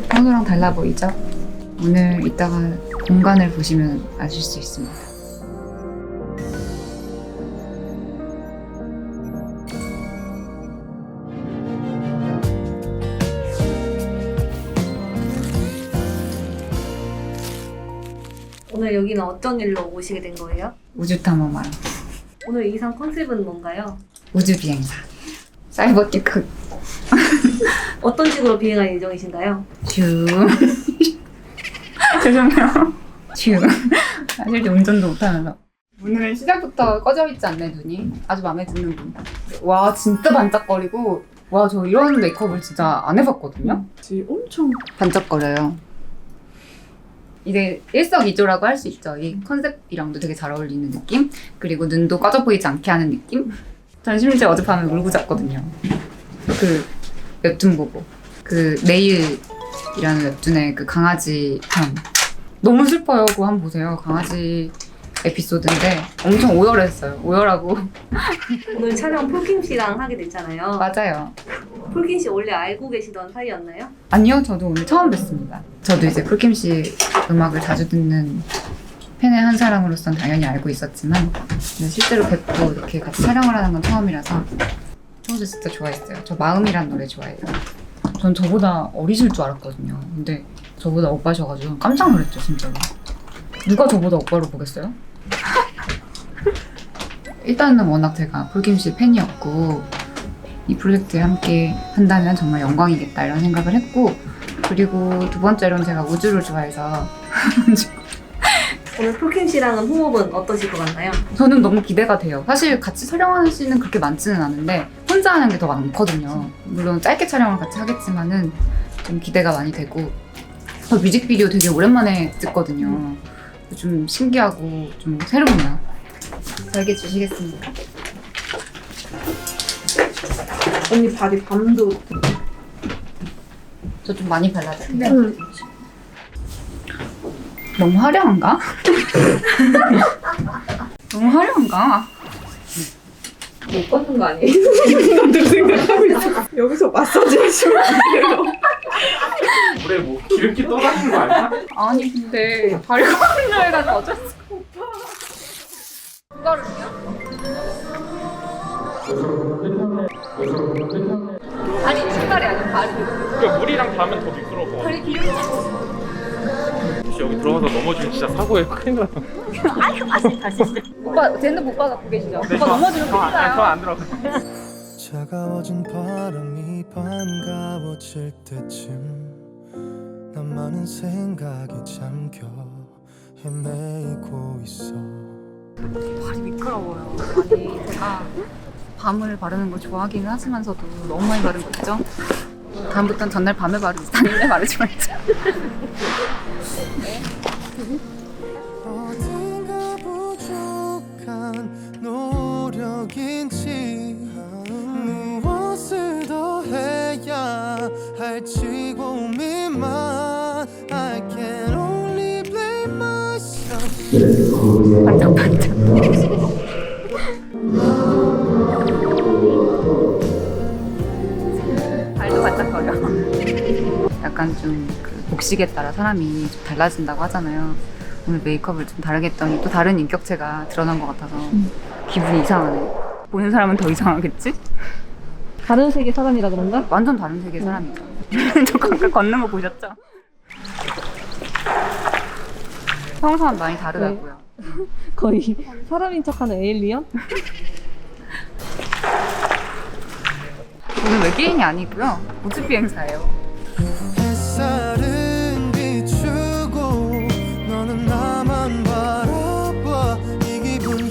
평소랑 달라 보이죠? 오늘 이따가 공간을 보시면 아실 수 있습니다. 오늘 여기는 어떤 일로 오시게 된 거예요? 우주 탐험하러. 오늘 의상 컨셉은 뭔가요? 우주 비행사. 사이버티크. 어떤 식으로 비행할 예정이신가요? 슈. 죄송해요. 슈. 사실 운전도 못하면서. 오늘은 시작부터 꺼져 있지 않네, 눈이. 아주 마음에 드는 눈. 와, 진짜 반짝거리고. 와, 저 이런 메이크업을 진짜 안 해봤거든요? 엄청 반짝거려요. 이게 일석이조라고 할 수 있죠. 이 컨셉이랑도 되게 잘 어울리는 느낌? 그리고 눈도 꺼져 보이지 않게 하는 느낌? 저는 심지어 어젯밤에 울고 잤거든요. 그 웹툰 보고. 그 네일이라는 웹툰의 그 강아지 편. 너무 슬퍼요. 그거 한번 보세요. 강아지 에피소드인데 엄청 오열했어요. 오열하고. 오늘 촬영 폴킴 씨랑 하게 됐잖아요. 맞아요. 폴킴 씨 원래 알고 계시던 사이였나요? 아니요. 저도 오늘 처음 뵀습니다. 저도 이제 폴킴 씨 음악을 자주 듣는 팬의 한 사람으로서는 당연히 알고 있었지만 근데 실제로 뵙고 이렇게 같이 촬영을 하는 건 처음이라서 평소에 진짜 좋아했어요. 저 마음이란 노래 좋아해요. 전 저보다 어리실 줄 알았거든요. 근데 저보다 오빠셔가지고 깜짝 놀랐죠, 진짜로. 누가 저보다 오빠로 보겠어요? 일단은 워낙 제가 폴킴 씨 팬이었고 이 프로젝트에 함께 한다면 정말 영광이겠다 이런 생각을 했고 그리고 두 번째로는 제가 우주를 좋아해서 오늘 폴킴 씨랑은 호흡은 어떠실 것 같나요? 저는 너무 기대가 돼요. 사실 같이 촬영하는 씬은 그렇게 많지는 않은데 혼자 하는 게 더 많거든요. 물론 짧게 촬영을 같이 하겠지만은 좀 기대가 많이 되고 저 뮤직비디오 되게 오랜만에 찍거든요. 좀 신기하고 좀 새롭네요. 잘게 주시겠습니까? 언니 바디 밤도 저 좀 많이 발라드릴게요. 너무 화려한가? 너무 화려한가? 못 걷는 거 아니에요? 나도 생각하고 있어. 여기서 마사지 해주면 안 돼요? 물에 뭐 기름기 떠다니는 거 아니야? 아니 근데 다리가 혼자해가지고 어쩔 수가 없어. 그거를요? 다리 신발이 아니라 다리. 그러니까 물이랑 닿으면 더 미끄러워. 다리 기름이 혹시 여기 들어가서 넘어지면 진짜 사고에 큰일 나. 다시 시작. 오빠 제 핸드폰 오빠 갖고 계시죠? 오빠 넘어지면 큰일 나요. 저안 들어가. 차가워진 바람이 반가워질 때쯤 난 많은 생각에 잠겨 헤매이고 있어. 발이 미끄러워요. 아니 제가 밤을 바르는 걸 좋아하기는 하지만서도 너무 많이 바른 거 있죠? 다음부터는 전날 밤에 바르지 당일에 바르지 말자. 어딘가 부족한 노력인지 무엇을 더 해야 할지 고민만 I can only blame myself. 반짝반짝. 발도 반짝거려. 약간 좀그 복식에 따라 사람이 좀 달라진다고 하잖아요. 오늘 메이크업을 좀 다르게 했더니 또 다른 인격체가 드러난 것 같아서 기분이 이상하네. 보는 사람은 더 이상하겠지? 다른 세계 사람이라 그런가? 완전 다른 세계의 사람이죠. 저 아까 걷는 거 보셨죠? 평소랑 많이 다르다고요. 거의 사람인 척하는 에일리언? 저는 외계인이 아니고요. 우주 비행사예요. 햇살은 비추고 너는 나만 바라봐 이 기분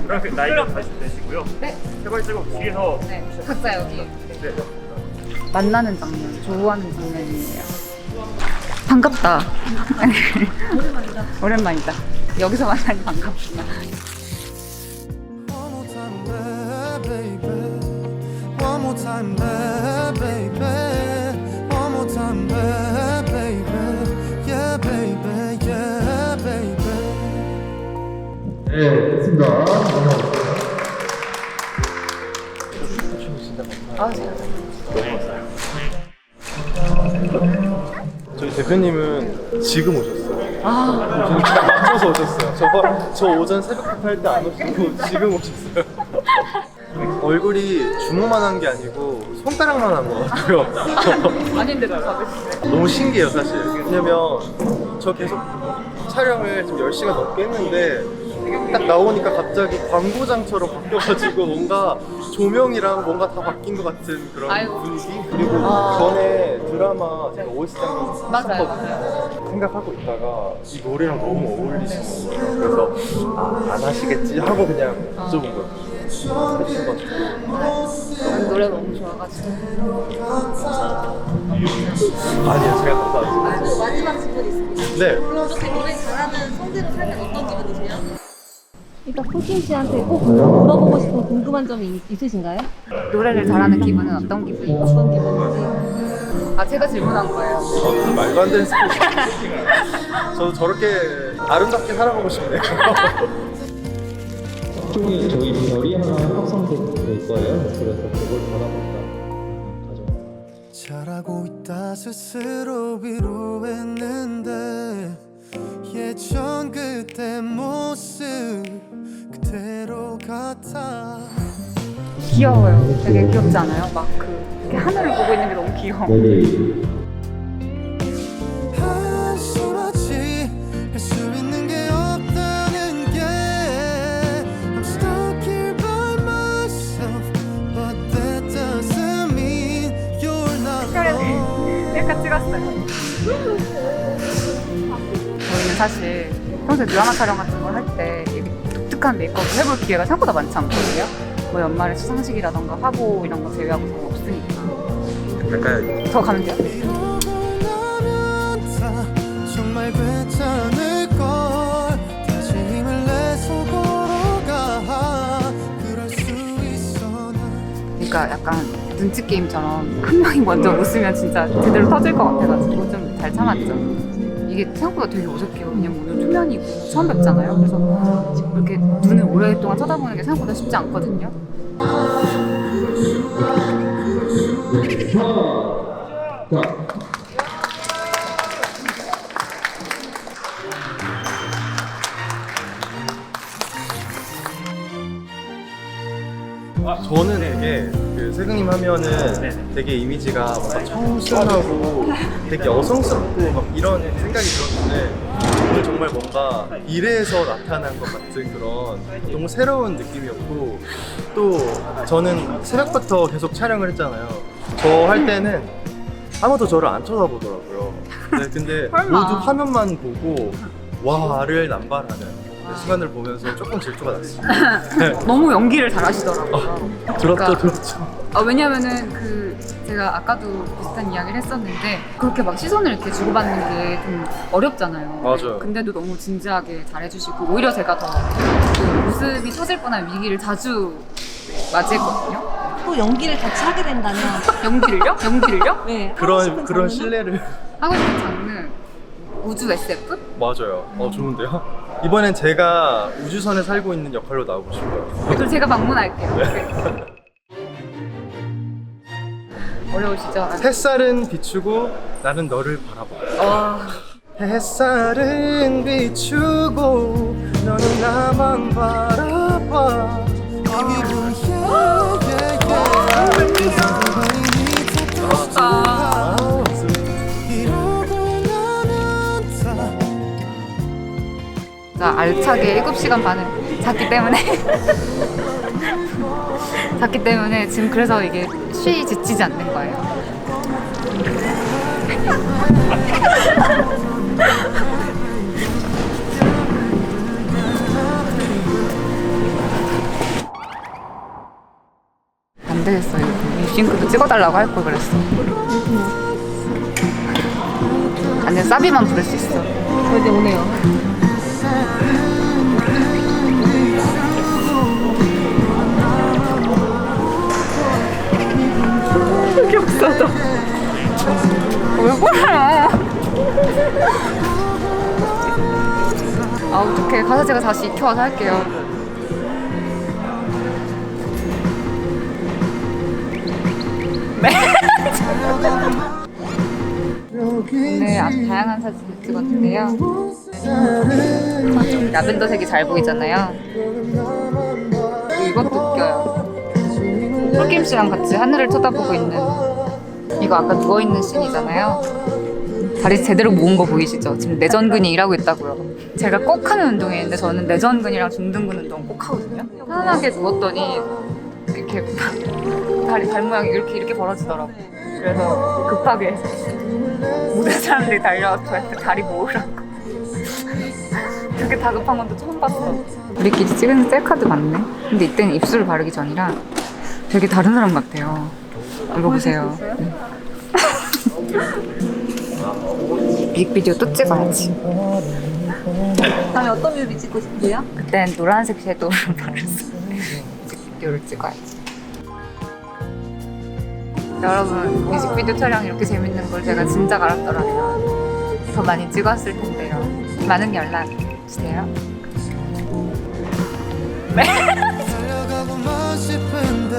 노란색 나이가 다시 되시고요. 네. 제발제발 뒤에서 네, 각자 여기. 네. 만나는 장면, 좋아하는 장면이에요. 반갑다. 오랜만이다. 여기서 만나니 반갑다. One more time, baby. One more time, baby. One more time, baby. Yeah, baby. Yeah, baby. 네, 됐습니다. 넘어가겠습니다. 아, 제가. 너무 왔어요. 대표님은 지금 오셨어요. 아, 진짜 맞춰서 오셨어요. 저 오전 새벽부터 할 때 안 오시고 지금 오셨어요. 얼굴이 주먹만한 게 아니고 손가락만한 것 같아요. 아닌데도 잡으시네. 너무 신기해요 사실. 왜냐면 저 계속 촬영을 지금 10시간 넘게 했는데 딱 나오니까 갑자기 광고장처럼 바뀌어가지고 뭔가 조명이랑 뭔가 다 바뀐 것 같은 그런 아이고. 분위기? 그리고 전에 드라마 제가 OST 장면 맞아요. 썼거든요. 생각하고 있다가 이 노래랑 너무 어울리시는 거예요. 그래서 안 하시겠지 하고 그냥 여쭤본 거예요. 하셔가지고 노래 너무 좋아가지고. 아니요 제가 감사합니다. 마지막 질문 있습니다. 네. 이렇게 노래 잘하는 성대로 살면 어떤 기분이세요? 일단 폴킴 씨한테 꼭 물어보고 싶은 궁금한 점이 있으신가요? 노래를 잘하는 기분은 어떤 기분이죠? 어떤 기분인지. 아, 제가 질문한 거예요. 말도 안 되는 소리. 저도 저렇게 아름답게 살아보고 싶네요. 쪽에 저희 별이 하나 합성될 거예요. 그래서 그걸 받아볼까 가져와요. 잘하고 있다 스스로 위로했는데 예전 그때 모습 그대로 같아. 귀여워요. 되게 귀엽지 않아요? 막 이렇게 하늘을 보고 있는 게 너무 귀여워. 한심하지 할 수 있는 게 없다는 게 I'm stuck here by myself but that doesn't mean you're not alone. 약간 찍었어요. 저희는 사실 평소에 드라마 촬영 같은 걸 할 때 독특한 메이크업을 해볼 기회가 생각보다 많지 않거든요. 뭐 연말에 시상식이라던가 화보 이런 거 제외하고 더 없으니까. 갈까요? 더 가면 돼요? 이러고 나면 다 정말 괜찮을걸. 다시 힘을 내서 걸어가. 그럴 수 있어 난. 그러니까 약간 눈치 게임처럼 한 명이 먼저 웃으면 진짜 제대로 터질 것 같아가지고 좀 잘 참았죠. 이게 생각보다 되게 어색해요. 왜냐면 오늘 초면이고 처음 뵙잖아요. 그래서 이렇게 눈을 오랫동안 쳐다보는 게 생각보다 쉽지 않거든요. 저는 되게 그 세경님 하면은 되게 이미지가 뭔가 청순하고 되게 여성스럽고 막 이런 생각이 들었는데 오늘 정말 뭔가 미래에서 나타난 것 같은 그런 너무 새로운 느낌이었고 또 저는 새벽부터 계속 촬영을 했잖아요. 저 할 때는 아무도 저를 안 쳐다보더라고요. 네, 근데 설마. 모두 화면만 보고 와를 남발하는 그 시간을 보면서 조금 질투가 났습니다. 네. 너무 연기를 잘하시더라고요. 들었죠, 들었죠. 왜냐면은 제가 아까도 비슷한 이야기를 했었는데 그렇게 막 시선을 이렇게 주고받는 게 좀 어렵잖아요. 맞아요. 근데도 너무 진지하게 잘해주시고 오히려 제가 더 그 모습이 처질 뻔한 위기를 자주 맞이했거든요. 또 연기를 같이 하게 된다면 연기를요? 연기를요? 네, 하고 싶은 그런 장르는? 신뢰를 하고 싶은 장르 우주 SF? 맞아요. 좋은데요? 이번엔 제가 우주선에 살고 있는 역할로 나오고 싶어요. 그럼 제가 방문할게요. 어려우시죠? 햇살은 비추고 나는 너를 바라봐. 와, 햇살은 비추고 너는 나만 바라봐. 부럽다. 자, 알차게 7시간 반을 잤기 때문에 지금 그래서 이게 지치지 않는 거예요. 안 되겠어요. 립싱크도 찍어달라고 할 걸 그랬어. 아니야, 사비만 부를 수 있어. 저 이제 오네요. 흑역사다. 왜 그래요? 아, 어떡해. 가서 제가 다시 익혀와서 할게요. 네. 오늘 아주 다양한 사진을 찍었는데요. 라벤더색이 잘 보이잖아요. 이것도 웃겨요. 폴킴 씨랑 같이 하늘을 쳐다보고 있는, 이거 아까 누워있는 씬이잖아요. 다리 제대로 모은 거 보이시죠? 지금 내전근이 일하고 있다고요. 제가 꼭 하는 운동이 있는데 저는 내전근이랑 중등근 운동 꼭 하거든요. 편안하게 누웠더니 이렇게 다리 발 모양이 이렇게 벌어지더라고요. 그래서 급하게 모든 사람들이 달려와서 저한테 다리 모으라고. 그렇게 다급한 건 또 처음 봤어. 우리끼리 찍은 셀카도 많네. 근데 이때는 입술을 바르기 전이라 되게 다른 사람 같아요. 이거 보세요. 뮤직비디오 또 찍어야지. 다음에 어떤 뮤비 찍고 싶으세요? 그땐 노란색 섀도우를 바르서 뮤직비디오를 찍어야지. 여러분, 뮤직비디오 촬영 이렇게 재밌는 걸 제가 진작 알았더라면 더 많이 찍었을 텐데요. 많은 연락 주세요. 달려가고만 싶은데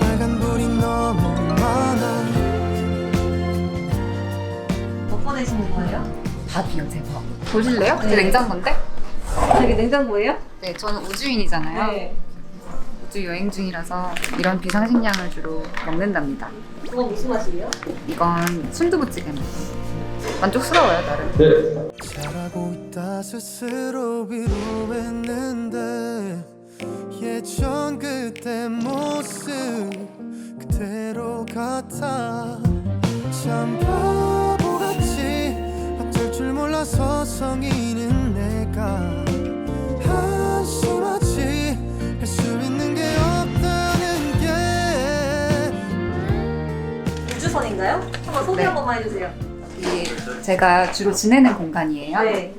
빨간불이 너무 많아. 뭐 꺼내시는 거예요? 밥이요, 제 밥. 보실래요? 제 냉장고인데? 되게 냉장고예요? 네, 저는 우주인이잖아요. 네. 우주 여행 중이라서 이런 비상식량을 주로 먹는답니다. 그거 무슨 맛이에요? 이건 순두부찌개입니다. 만족스러워요, 나름. 네. 잘하고 있다 스스로 위로했는데 예전 그때 모습 그대로 같아. 참 바보같이 어쩔 줄 몰라서 성인은 내가 한심하지. 할 수 있는 게 없다는 게. 우주선인가요? 한번 소개 네. 한 번만 해주세요. 이게 제가 주로 지내는 공간이에요. 네.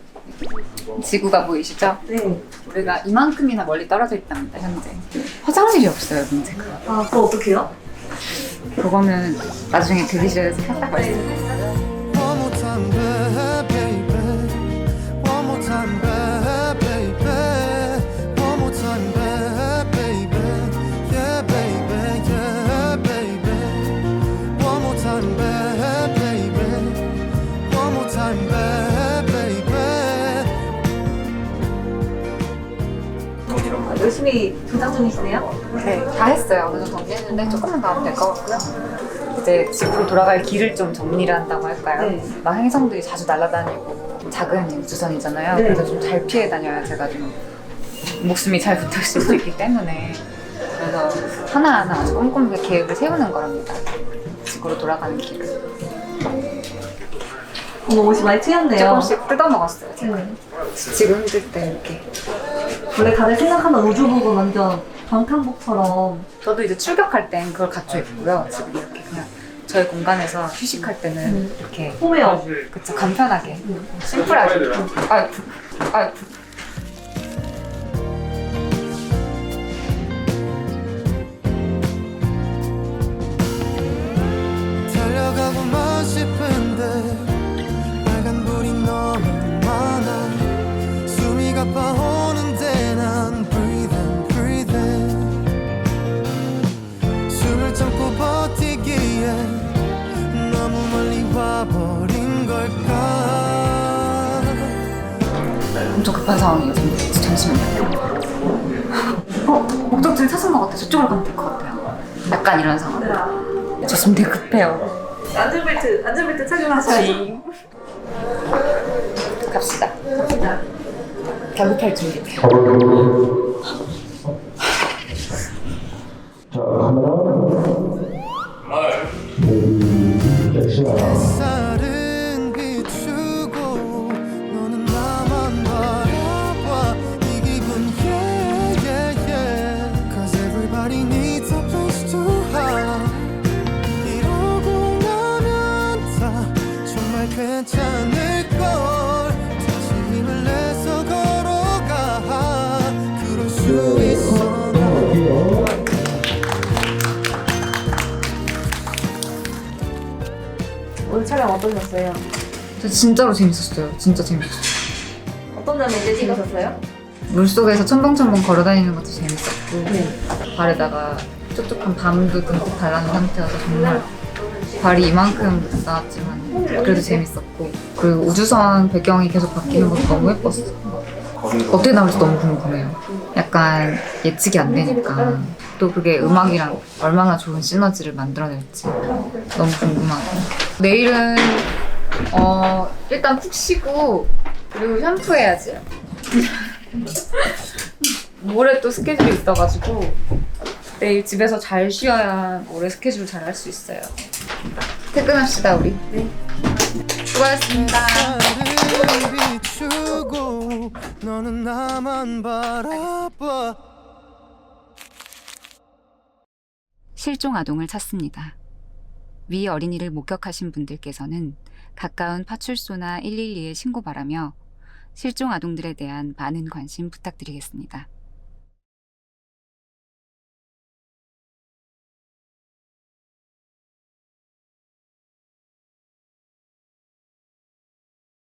지구가 보이시죠? 네. 우리가 이만큼이나 멀리 떨어져 있답니다, 현재. 화장실이 없어요, 문제가. 아, 그거 어떡해요? 그거는 나중에 대기실에서 살짝 말씀. One more time, baby. One more time, baby. One more time, baby. Yeah, baby, yeah, baby. One more time, baby. One more time, baby. 열심히 조작 중이시네요? 네, 다 했어요. 어느 정도 정리했는데 조금만 더 하면 될 것 같고요. 이제 집으로 돌아갈 길을 좀 정리를 한다고 할까요? 네. 막 행성들이 자주 날아다니고 작은 우주선이잖아요. 네. 그래서 좀 잘 피해 다녀야 제가 좀 목숨이 잘 붙을 수 있기 때문에, 그래서 하나하나 아주 꼼꼼하게 계획을 세우는 거랍니다. 집으로 돌아가는 길을. 어머, 옷이 많이 튀었네요. 조금씩 뜯어먹었어요, 제가. 네. 지금 힘들 때 이렇게. 원래 다들 생각하는 우주복은 완전 방탄복처럼. 저도 이제 출격할 땐 그걸 갖춰 입고요. 지금 이렇게 그냥 저희 공간에서 휴식할 때는 이렇게 홈웨어. 그쵸, 간편하게 심플하게. 아이고, 아이고. 달려가고만 싶은데 빨간불이 너무 많아. 숨이 가빠오는데 난 breathing, breathing. 숨을 참고 버티기에 너무 멀리 와버린 걸까. 엄청 급한 상황이에요. 잠시만요. 목적지를 찾은 것 같아요. 저쪽으로 가면 될 것 같아요. 약간 이런 상황. 저 지금 되게 급해요. 안전벨트 착용하셔야지. 갑시다. 결국할 준비돼요. 자, 카메라. 햇살은 비추고 너는 나만 바라봐. 이 기분 yeah yeah yeah. Cause everybody needs a place to hide. 이러고 나면 다 정말 괜찮을걸. 다시 힘을 내서 걸어가. 그럴 수 있어. 오늘 촬영 어떠셨어요? 저 진짜로 재밌었어요. 진짜 재밌었어요. 어떤 점이 제일 재밌었어요? 물속에서 첨벙첨벙 걸어다니는 것도 재밌었고 발에다가 촉촉한 밤도 듬뿍 발라놓은 상태여서 정말 발이 이만큼 못 닿았지만 그래도 재밌었고, 그리고 우주선 배경이 계속 바뀌는 것도 너무 예뻤어. 어떻게 나올지 너무 궁금해요. 약간 예측이 안 되니까. 또 그게 음악이랑 얼마나 좋은 시너지를 만들어낼지 너무 궁금하고. 내일은 일단 푹 쉬고, 그리고 샴푸해야지. 모레 또 스케줄이 있어가지고 내일 집에서 잘 쉬어야 모레 스케줄 잘 할 수 있어요. 퇴근합시다 우리. 네. 수고하셨습니다. 나를 비추고 너는 나만 바라봐. 실종 아동을 찾습니다. 위 어린이를 목격하신 분들께서는 가까운 파출소나 112에 신고 바라며 실종 아동들에 대한 많은 관심 부탁드리겠습니다.